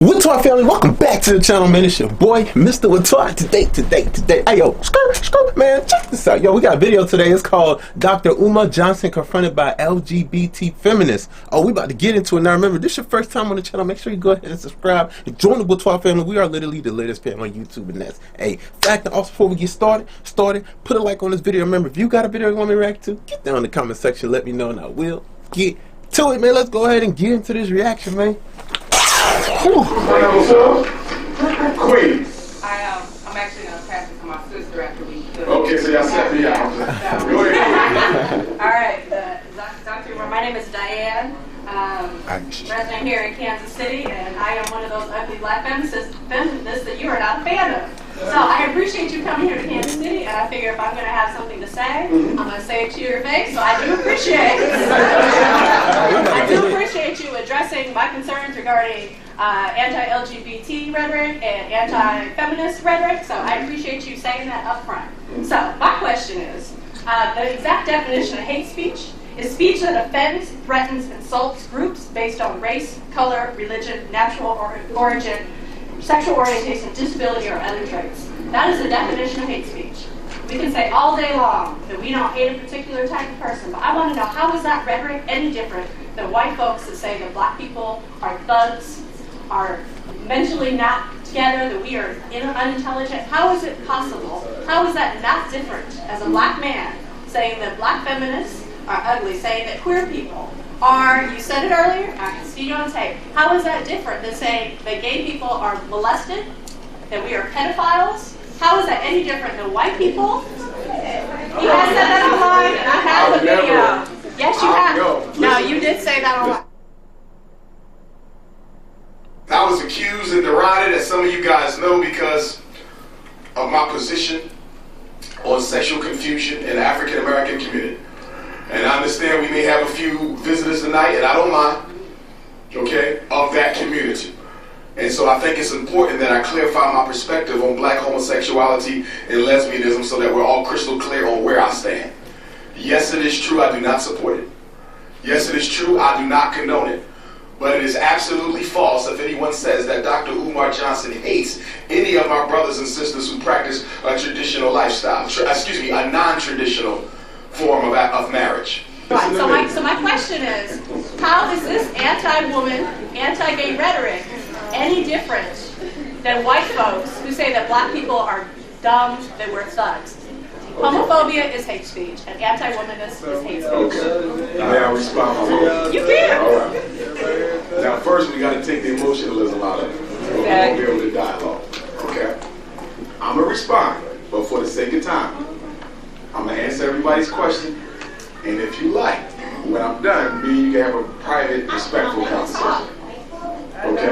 Whaatwaa family, welcome back to the channel, man. It's your boy, Mr. Whaatwaa. Today. Hey, yo, skirt, man, check this out. Yo, we got a video today. It's called Dr. Umar Johnson confronted by LGBT Feminists. Oh, we about to get into it now. Remember, this is your first time on the channel. Make sure you go ahead and subscribe and join the Whaatwaa family. We are literally the latest family on YouTube, and that's a fact. And also, before we get started, put a like on this video. Remember, if you got a video you want me to react to, get down in the comment section. Let me know, and I will get to it, man. Let's go ahead and get into this reaction, man. Queens. I'm actually going to pass it to my sister after we do. Okay, so y'all set me out. Go ahead. All right, Dr. Umar, my name is Diane. Resident here in Kansas City, and I am one of those ugly black feminists that you are not a fan of. So I appreciate you coming here to Kansas City, and I figure if I'm going to have something to say, I'm going to say it to your face. So I do appreciate you addressing my concerns regarding anti-LGBT rhetoric and anti-feminist rhetoric. So I appreciate you saying that up front. So my question is, the exact definition of hate speech is speech that offends, threatens, insults groups based on race, color, religion, natural origin, sexual orientation, disability, or other traits. That is the definition of hate speech. We can say all day long that we don't hate a particular type of person, but I want to know, how is that rhetoric any different than white folks that say that black people are thugs, are mentally not together, that we are unintelligent? How is it possible? How is that not different as a black man saying that black feminists are ugly, saying that queer people are, you said it earlier, I can see you on tape. How is that different than saying that gay people are molested, that we are pedophiles? How is that any different than white people? He has said that online, and I have the video. Yes, you have. No, you did say that online. I was accused and derided, as some of you guys know, because of my position on sexual confusion in the African American community. And I understand we may have a few visitors tonight, and I don't mind, okay, of that community. And so I think it's important that I clarify my perspective on black homosexuality and lesbianism so that we're all crystal clear on where I stand. Yes, it is true, I do not support it. Yes, it is true, I do not condone it. But it is absolutely false if anyone says that Dr. Umar Johnson hates any of our brothers and sisters who practice a traditional lifestyle, a non-traditional form of marriage. Right, so my question is, how is this anti-woman, anti-gay rhetoric any different than white folks who say that black people are dumb, that we're thugs? Homophobia is hate speech, and anti-womanness is hate speech. Okay. May I respond? You can. All right. Now, first we got to take the emotionalism out of it. Okay. We'll be able to dialogue. Okay. I'm going to respond, but for the sake of time, I'm going to answer everybody's question. And if you like, when I'm done, me and you can have a private, respectful conversation. Okay?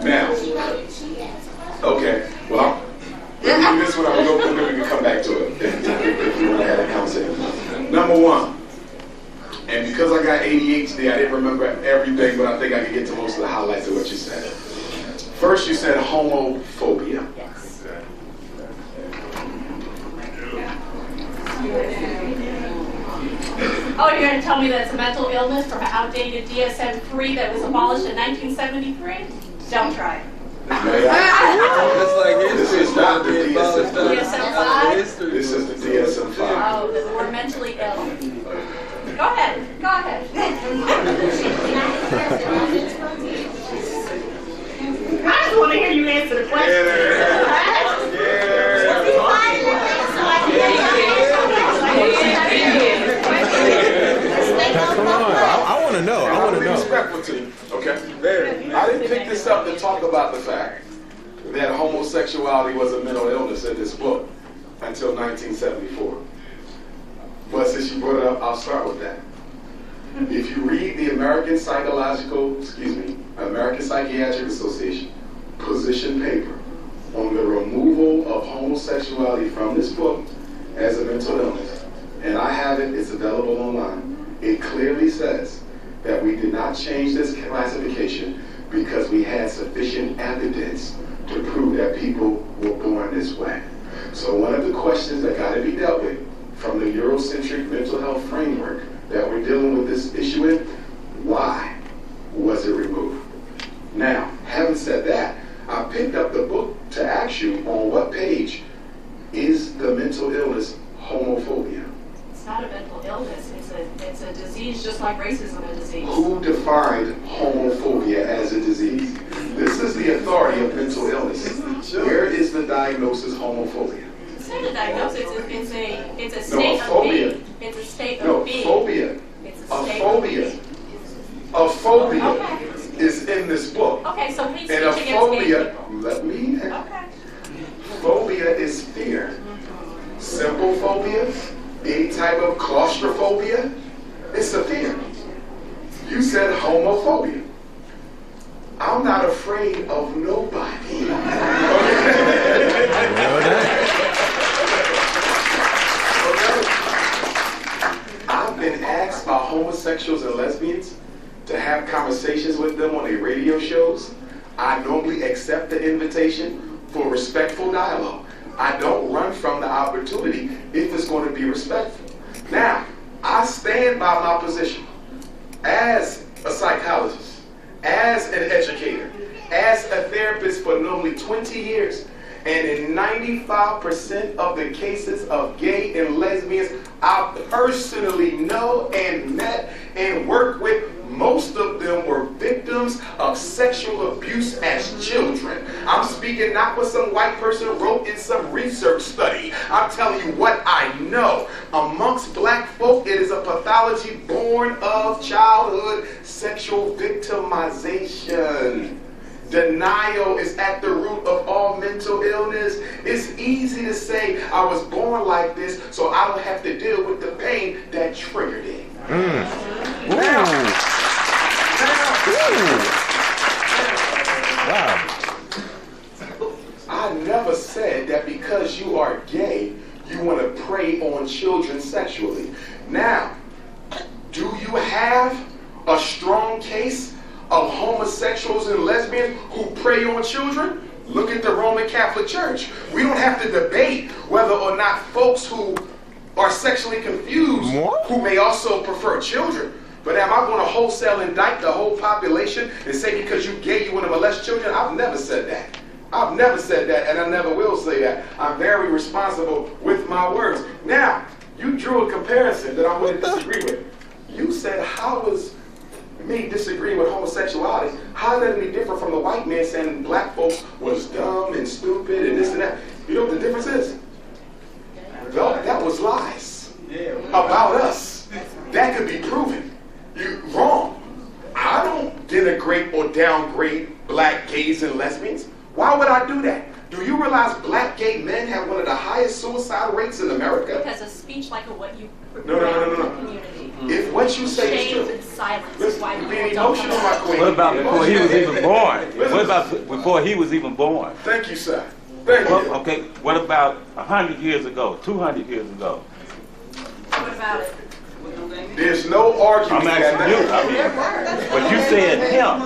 Now, okay, well, this one I'm going to we can come back to it if you want to have that conversation. Number one, and because I got ADHD, I didn't remember everything, but I think I can get to most of the highlights of what you said. First, you said homophobia. Yes. Oh, you're going to tell me that it's a mental illness from an outdated DSM-3 that was abolished in 1973? Don't try it. This is not the DSM-5. DSM-5? This is the DSM-5. Oh, that we're mentally ill. Go ahead. Go ahead. I just want to hear you answer the question. Come on, I want to know. I want to know. Respectful to you, okay? I didn't pick this up to talk about the fact that homosexuality was a mental illness in this book until 1974. But since you brought it up, I'll start with that. If you read the American Psychiatric Association position paper on the removal of homosexuality from this book as a mental illness, and I have it, it's available online, it clearly says that we did not change this classification because we had sufficient evidence to prove that people were born this way. So one of the questions that got to be dealt with from the Eurocentric mental health framework that we're dealing with this issue in, why was it removed? Now, having said that, picked up the book to ask you on what page is the mental illness homophobia. It's not a mental illness. It's a disease, just like racism is a disease. Who defined homophobia as a disease? This is the authority of mental illness. Where is the diagnosis homophobia? It's not a diagnosis. It's a state of being. It's a state of being. Phobia. It's A state phobia. of being. A phobia Okay. is in this book. Okay, so please And a speak against gay phobia, people. let me, Okay. phobia is fear. Simple phobia, any type of claustrophobia, it's a fear. You said homophobia. I'm not afraid of nobody. I've been asked by homosexuals and lesbians to have conversations with them on their radio shows. I normally accept the invitation for respectful dialogue. I don't run from the opportunity if it's going to be respectful. Now, I stand by my position as a psychologist, as an educator, as a therapist for normally 20 years. And in 95% of the cases of gay and lesbians I personally know and met and worked with, most of them were victims of sexual abuse as children. I'm speaking not what some white person wrote in some research study. I'm telling you what I know. Amongst black folk, it is a pathology born of childhood sexual victimization. Denial is at the root of all mental illness. It's easy to say I was born like this, so I don't have to deal with the pain that triggered it. Wow. I never said that because you are gay, you want to prey on children sexually. Now, do you have a strong case of homosexuals and lesbians who prey on children? Look at the Roman Catholic Church. We don't have to debate whether or not folks who are sexually confused, who may also prefer children. But am I going to wholesale indict the whole population and say because you're gay you want to molest children? I've never said that. I've never said that, and I never will say that. I'm very responsible with my words. Now, you drew a comparison that I wouldn't disagree with. You said, how is me disagreeing with homosexuality, how is that any different from the white man saying black folks was dumb and stupid and this and that? You know what the difference is? That was lies about us. That could be proven. You're wrong. I don't denigrate or downgrade black gays and lesbians. Why would I do that? Do you realize black gay men have one of the highest suicide rates in America? Because of speech like what you No. community. If what you say is Shame true. and silence. Listen, Why you're people being don't emotional, come my out. queen. What about before he was even born? Listen. What about before he was even born? Thank you, sir. Thank you. Well, okay, what about 100 years ago, 200 years ago? What about it? There's no argument. I'm asking you, but you said him.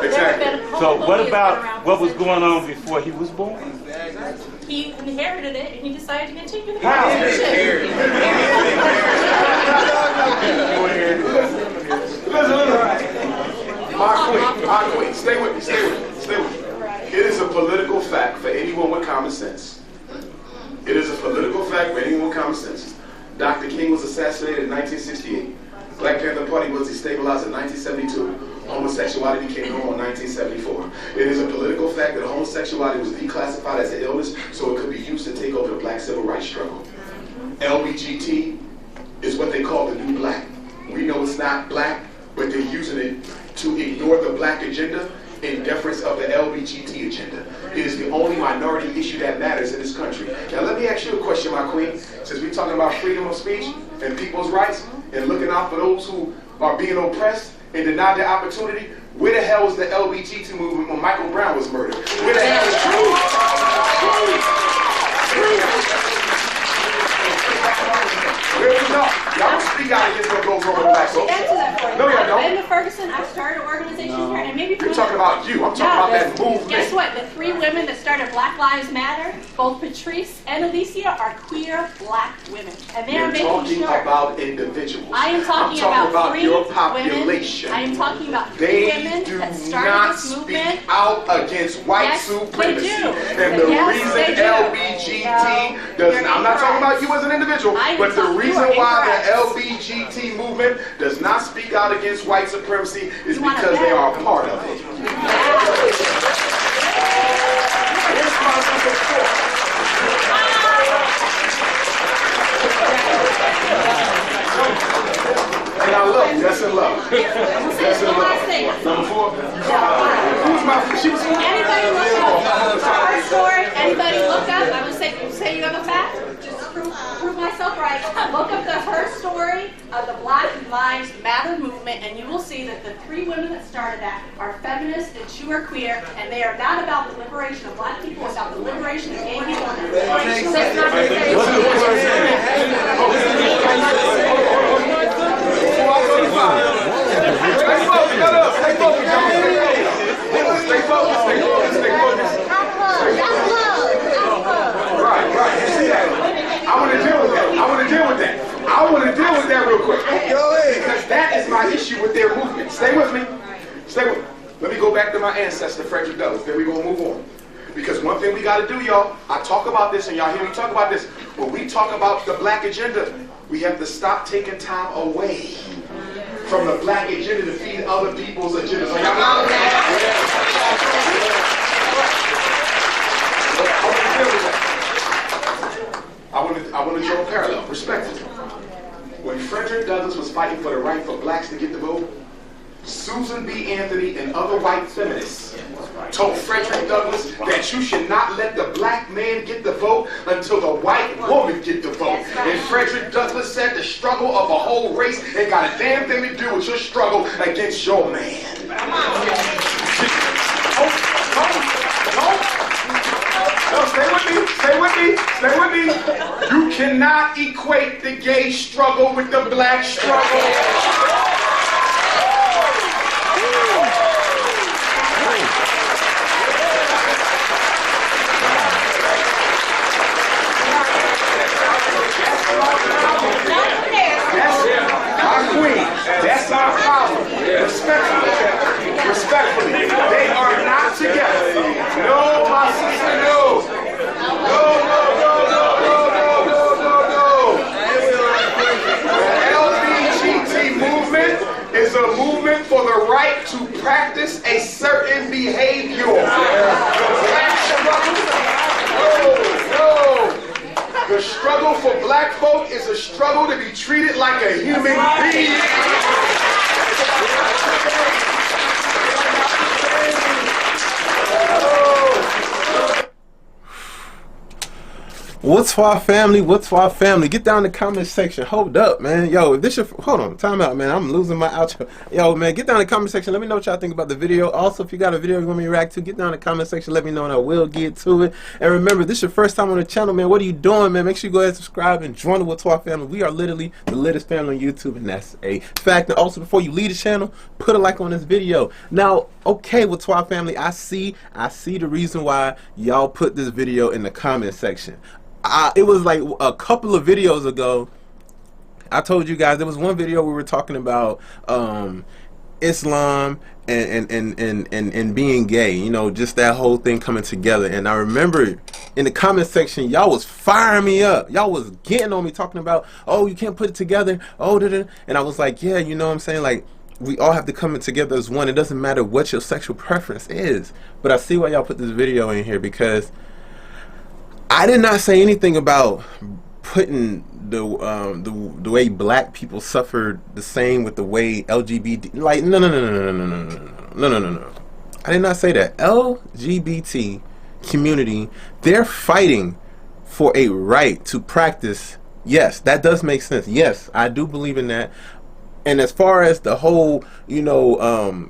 Exactly. So what about what was going on before he was born? He inherited it and he decided to continue the How? relationship. My queen, stay with me. It is a political fact for anyone with common sense. It is a political fact for anyone with common sense. Dr. King was assassinated in 1968. Black Panther Party was destabilized in 1972. Homosexuality became normal in 1974. It is a political fact that homosexuality was declassified as an illness so it could be used to take over the black civil rights struggle. LGBT is what they call the new black. We know it's not black, but they're using it to ignore the black agenda in deference of the LGBT agenda. It is the only minority issue that matters in this country. Now let me ask you a question, my queen. Since we're talking about freedom of speech and people's rights and looking out for those who are being oppressed and denied their opportunity, where the hell was the LGBT movement when Michael Brown was murdered? Where the hell is Where was y'all? Y'all don't speak out against what goes wrong with black folks. No, you I've don't. been to Ferguson. I've started organizations here, and maybe You're talking about you. I'm talking about that movement. Guess what? The 3 women that started Black Lives Matter, both Patrice and Alicia, are queer Black women, and they are You're making talking sure. about individuals. I am talking I'm about 3 your women. population. I am talking about 3 They women do that started not this speak movement. out against white Yes, supremacy. they do. And the Yes, reason they do. LBGT does You're I'm not talking about incorrect. you as an individual, I am but the talking- you reason are why the incorrect. LBGT movement does not speak out against white supremacy is You wanna because they bet? are a part of it. Here's my number 4. And I love you. That's in love. That's in love. Number 4. Who's my? She was. Anybody look up her story? Anybody look up? I would say you have a fact. Just prove myself right. Look up her story of the Black Lives Matter movement, and you will see that the 3 women that started that are feminists and true or queer, and they are not about the liberation of Black people. It's about the liberation of gay people. And the liberation Right. See that? I want to deal with that. I want to deal with that real quick. Because that is my issue with their movement. Stay with me. Let me go back to my ancestor, Frederick Douglass. Then we're going to move on. Because one thing we got to do, y'all, I talk about this and y'all hear me talk about this. When we talk about the black agenda, we have to stop taking time away from the black agenda to feed other people's agendas. So y'all I want to draw a parallel, respectfully. When Frederick Douglass was fighting for the right for blacks to get the vote, Susan B. Anthony and other white feminists told Frederick Douglass that you should not let the black man get the vote until the white woman get the vote. And Frederick Douglass said the struggle of a whole race ain't got a damn thing to do with your struggle against your man. No, stay with me. You cannot equate the gay struggle with the black struggle. That's our problem. Respectfully, they are not together. No, my sister, no. The LGBT movement is a movement for the right to practice a certain behavior. The struggle for black folk is a struggle to be treated like a human being. Whaatwaa family, Whaatwaa family. Get down in the comment section. Hold up, man. Yo, if this your hold on, time out, man. I'm losing my outro. Yo, man, get down in the comment section. Let me know what y'all think about the video. Also, if you got a video you want me to react to, get down in the comment section. Let me know and I will get to it. And remember, this is your first time on the channel, man. What are you doing, man? Make sure you go ahead and subscribe and join the Whaatwaa family. We are literally the littest family on YouTube, and that's a fact. And also, before you leave the channel, put a like on this video. Now, okay, Whaatwaa family, I see the reason why y'all put this video in the comment section. It was like a couple of videos ago, I told you guys there was one video we were talking about Islam and being gay, you know, just that whole thing coming together. And I remember in the comment section, y'all was firing me up. Y'all was getting on me talking about, oh, you can't put it together. Oh, and I was like, yeah, you know what I'm saying? Like, we all have to come together as one. It doesn't matter what your sexual preference is. But I see why y'all put this video in here, because I did not say anything about putting the way black people suffered the same with the way LGBT, like no. I did not say that. LGBT community, they're fighting for a right to practice. Yes, that does make sense. Yes, I do believe in that. And as far as the whole, you know,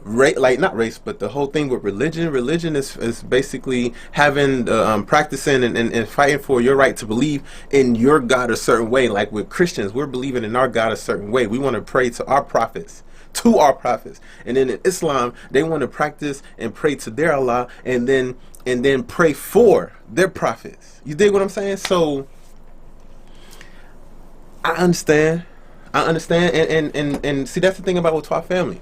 like not race, but the whole thing with religion is basically having, practicing and fighting for your right to believe in your God a certain way. Like with Christians, we're believing in our God a certain way. We want to pray to our prophets. to our prophets. And then in Islam, they want to practice and pray to their Allah, and then pray for their prophets. You dig what I'm saying? So I understand, and see, that's the thing about Whaatwaa family.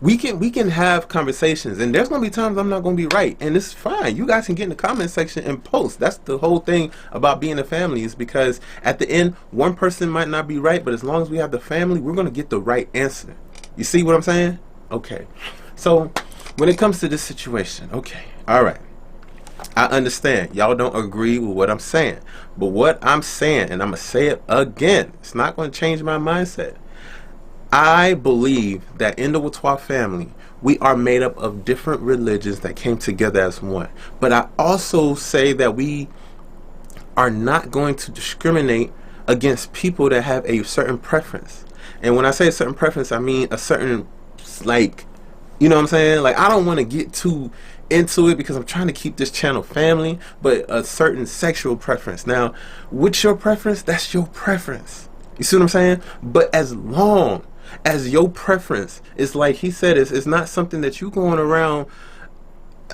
We can have conversations, and there's gonna be times I'm not gonna be right, and it's fine. You guys can get in the comment section and post. That's the whole thing about being a family, is because at the end, one person might not be right, but as long as we have the family, we're gonna get the right answer. You see what I'm saying? Okay. So when it comes to this situation, okay, all right, I understand y'all don't agree with what I'm saying, but what I'm saying, and I'm gonna say it again, it's not gonna change my mindset. I believe that in the Whaatwaa family, we are made up of different religions that came together as one. But I also say that we are not going to discriminate against people that have a certain preference. And when I say a certain preference, I mean a certain, like, you know what I'm saying? Like, I don't want to get too into it because I'm trying to keep this channel family, but a certain sexual preference. Now, what's your preference? That's your preference. You see what I'm saying? But as long as your preference is, like he said, it's not something that you going around.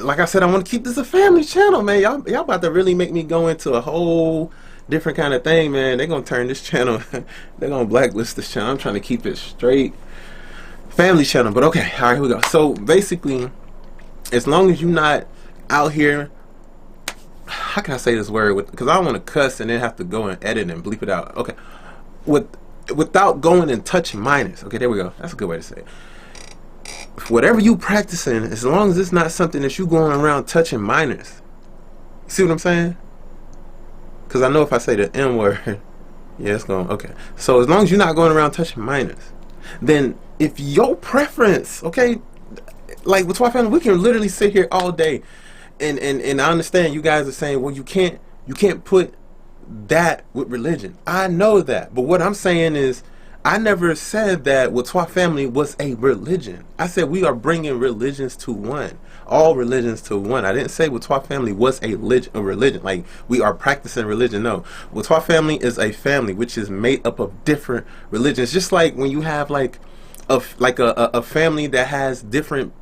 Like I said, I want to keep this a family channel, man. Y'all about to really make me go into a whole different kind of thing, man. They're gonna turn this channel, they're gonna blacklist this channel. I'm trying to keep it straight family channel, but okay, all right, here we go. So basically, as long as you're not out here, how can I say this word? Because I don't want to cuss and then have to go and edit and bleep it out. Okay, without going and touching minors. Okay, there we go. That's a good way to say it. Whatever you practicing, as long as it's not something that you going around touching minors. You see what I'm saying? Because I know if I say the N word, yeah, it's going, okay. So as long as you're not going around touching minors, then if your preference, okay, like with Whaatwaa family, we can literally sit here all day, and I understand you guys are saying, well, you can't put that with religion. I know that, but what I'm saying is, I never said that Whaatwaa family was a religion. I said we are bringing religions to one, all religions to one. I didn't say Whaatwaa family was a religion, like we are practicing religion. No, Whaatwaa family is a family which is made up of different religions. Just like when you have like a family that has different,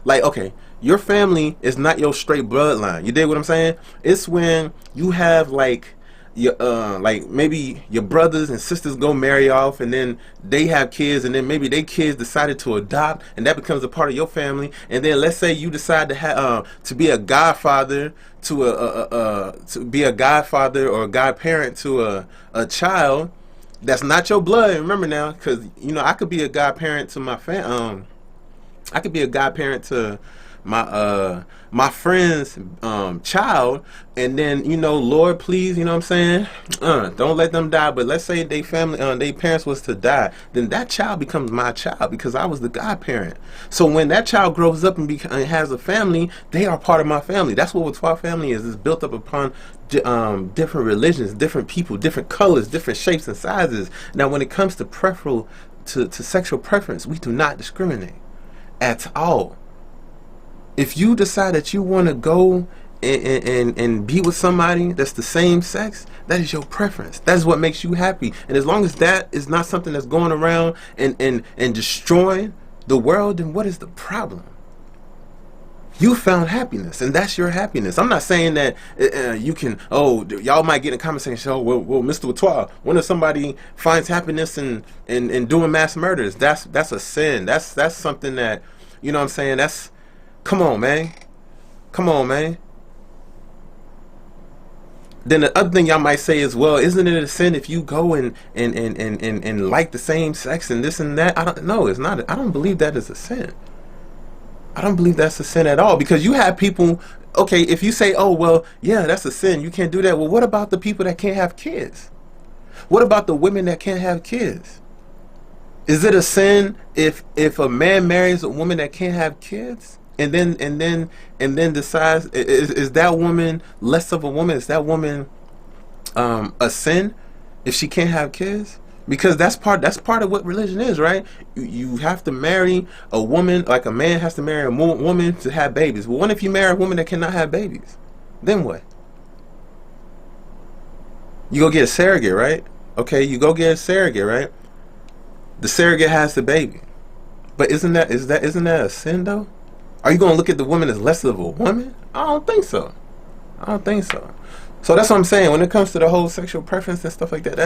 like, okay, your family is not your straight bloodline. You dig what I'm saying? It's when you have like your like maybe your brothers and sisters go marry off, and then they have kids, and then maybe their kids decided to adopt, and that becomes a part of your family. And then let's say you decide to have to be a godfather to be a godfather or a godparent to a child that's not your blood. Remember now, because you know I could be a godparent to my I could be a godparent to my friend's child, and then, you know, Lord, please, you know what I'm saying, don't let them die. But let's say they family, they parents was to die, then that child becomes my child because I was the godparent. So when that child grows up and has a family, they are part of my family. That's what Whaatwaa family is. It's built up upon different religions, different people, different colors, different shapes and sizes. Now, when it comes to to sexual preference, we do not discriminate at all. If you decide that you want to go and be with somebody that's the same sex, that is your preference. That is what makes you happy. And as long as that is not something that's going around and destroying the world, then what is the problem? You found happiness, and that's your happiness. I'm not saying that you can, y'all might get in a conversation, well, Mr. Whaatwaa, when if somebody finds happiness in doing mass murders, that's a sin. That's something that, you know what I'm saying, that's, come on, man. Come on, man. Then the other thing y'all might say is, well, isn't it a sin if you go and like the same sex and this and that? I don't know. It's not. I don't believe that is a sin. I don't believe that's a sin at all, because you have people, okay, if you say, oh, well, yeah, that's a sin, you can't do that. Well, what about the people that can't have kids? What about the women that can't have kids? Is it a sin if a man marries a woman that can't have kids? And then decides, is that woman less of a woman? Is that woman a sin if she can't have kids? Because that's part of what religion is, right? You have to marry a woman, like a man has to marry a woman to have babies. Well, what if you marry a woman that cannot have babies? Then what? You go get a surrogate, right? Okay, you go get a surrogate, right? The surrogate has the baby. But isn't that a sin though? Are you gonna look at the woman as less of a woman? I don't think so. I don't think so. So that's what I'm saying. When it comes to the whole sexual preference and stuff like that,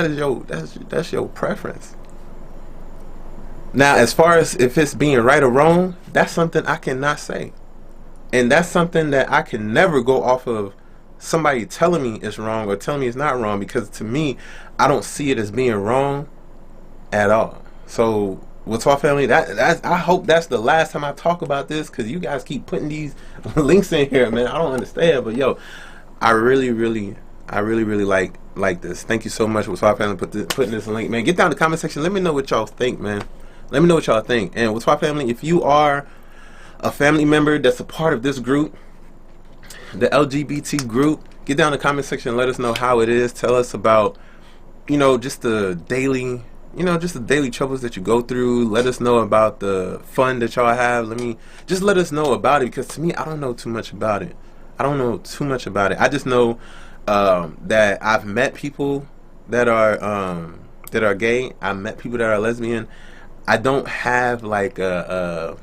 that's your preference. Now, as far as if it's being right or wrong, that's something I cannot say. And that's something that I can never go off of somebody telling me it's wrong or telling me it's not wrong, because to me, I don't see it as being wrong at all. So, Whaatwaa family, I hope that's the last time I talk about this, because you guys keep putting these links in here, man. I don't understand, but yo, I really like this. Thank you so much, Whaatwaa family, putting this link, man. Get down in the comment section. Let me know what y'all think, man. Let me know what y'all think. And Whaatwaa family, if you are a family member that's a part of this group, the LGBT group, get down in the comment section and let us know how it is. Tell us about, just the daily, just the daily troubles that you go through. Let us know about the fun that y'all have. Let us know about it, because to me, I don't know too much about it. I just know that I've met people that are gay. I've met people that are lesbian. I don't have like how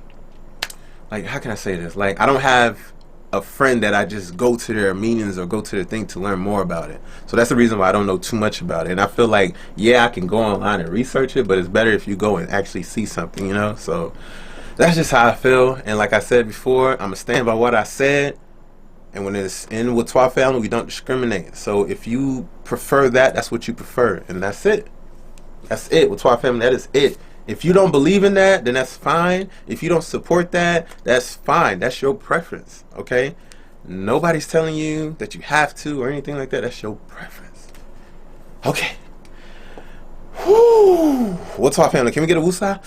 can I say this? Like, I don't have a friend that I just go to their meetings or go to their thing to learn more about it. So that's the reason why I don't know too much about it. And I feel like, yeah, I can go online and research it, but it's better if you go and actually see something, So that's just how I feel. And like I said before, I'm going to stand by what I said. And when it's in Whaatwaa family, we don't discriminate. So if you prefer that, that's what you prefer. And that's it. That's it, Whaatwaa family. That is it. If you don't believe in that, then that's fine. If you don't support that, that's fine. That's your preference, okay? Nobody's telling you that you have to or anything like that. That's your preference. Okay. Whoo! Whaatwaa family, can we get a woosah?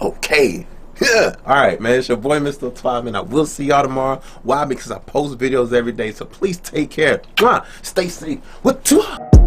Okay. Yeah. All right, man. It's your boy, Mr. Whaatwaa, and I will see y'all tomorrow. Why? Because I post videos every day. So please take care. Stay safe. Whaatwaa.